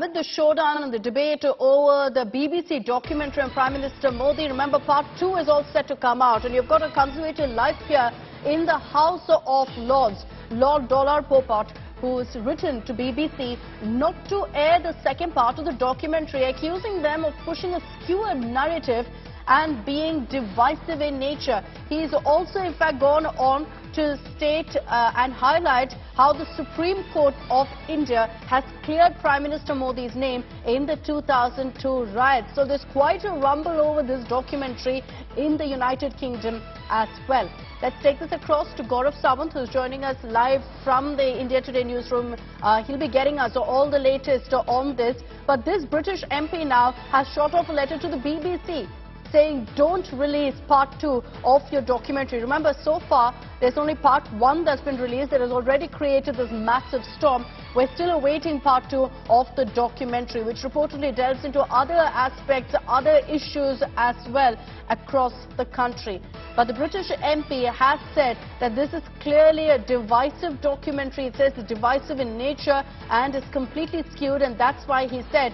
amid the showdown and the debate over the BBC documentary on Prime Minister Modi, remember part 2 is all set to come out, and you've got a Conservative live here in the House of Lords, Lord Popat, who's written to BBC not to air the second part of the documentary, accusing them of pushing a skewed narrative and being divisive in nature. He's also in fact gone on to state and highlight how the Supreme Court of India has cleared Prime Minister Modi's name in the 2002 riots. So there's quite a rumble over this documentary in the United Kingdom as well. Let's take this across to Gaurav Sawant, who's joining us live from the India Today newsroom. He'll be getting us all the latest on this. But this British MP now has shot off a letter to the BBC saying don't release part 2 of your documentary. Remember, so far there's only part 1 that's been released that has already created this massive storm. We're still awaiting part 2 of the documentary, which reportedly delves into other aspects, other issues as well across the country. But the British MP has said that this is clearly a divisive documentary. It says it's divisive in nature and is completely skewed, and that's why he said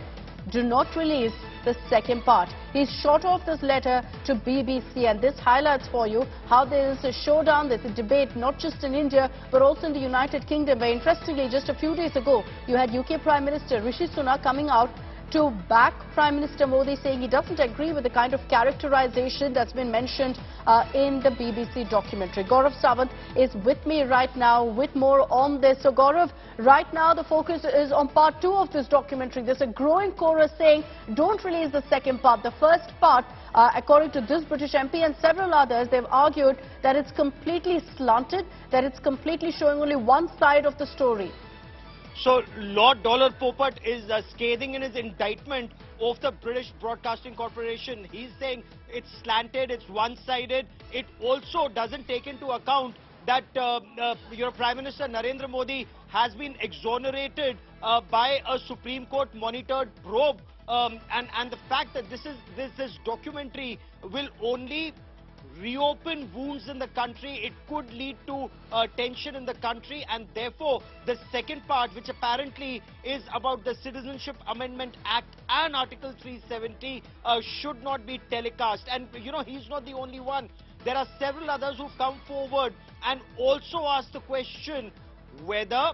do not release the second part. He's shot off this letter to BBC, and this highlights for you how there is a showdown, there's a debate not just in India but also in the United Kingdom, where interestingly just a few days ago you had UK Prime Minister Rishi Sunak coming out to back Prime Minister Modi, saying he doesn't agree with the kind of characterization that's been mentioned in the BBC documentary. Gaurav Sawant is with me right now with more on this. So Gaurav, right now the focus is on part 2 of this documentary. There's a growing chorus saying don't release the second part. The first part, according to this British MP and several others, they've argued that it's completely slanted, that it's completely showing only one side of the story. So Lord Popat is scathing in his indictment of the British Broadcasting Corporation. He's saying it's slanted, it's one-sided. It also doesn't take into account that your Prime Minister Narendra Modi has been exonerated by a Supreme Court monitored probe, and the fact that this documentary will only reopen wounds in the country. It could lead to tension in the country, and therefore the second part, which apparently is about the Citizenship Amendment Act and Article 370, should not be telecast. And you know, he's not the only one. There are several others who've come forward and also asked the question whether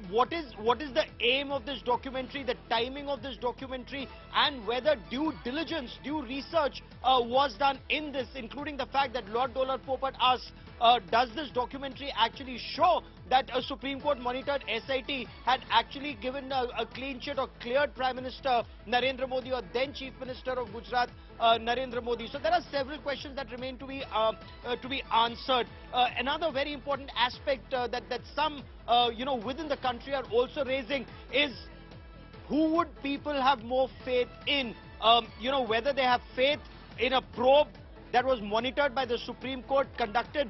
what is the aim of this documentary, the timing of this documentary, and whether due diligence, due research was done in this, including the fact that Lord Popat asked, does this documentary actually show that a Supreme Court monitored SIT had actually given a clean sheet or cleared Prime Minister Narendra Modi or then Chief Minister of Gujarat Narendra Modi? So there are several questions that remain to be answered. Another very important aspect that some within the country are also raising is who would people have more faith in? Whether they have faith in a probe that was monitored by the Supreme Court, conducted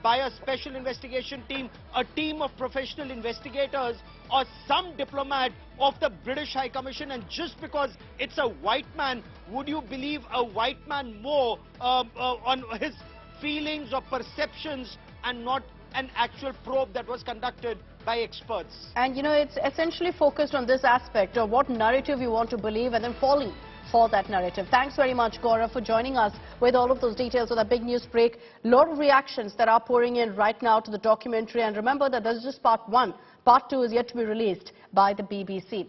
by a special investigation team, a team of professional investigators, or some diplomat of the British High Commission. And just because it's a white man, would you believe a white man more on his feelings or perceptions and not an actual probe that was conducted by experts? And it's essentially focused on this aspect of what narrative you want to believe and then falling for that narrative. Thanks very much, Gaurav, for joining us with all of those details of that big news break. A lot of reactions that are pouring in right now to the documentary, and remember that this is just part 1. Part 2 is yet to be released by the BBC.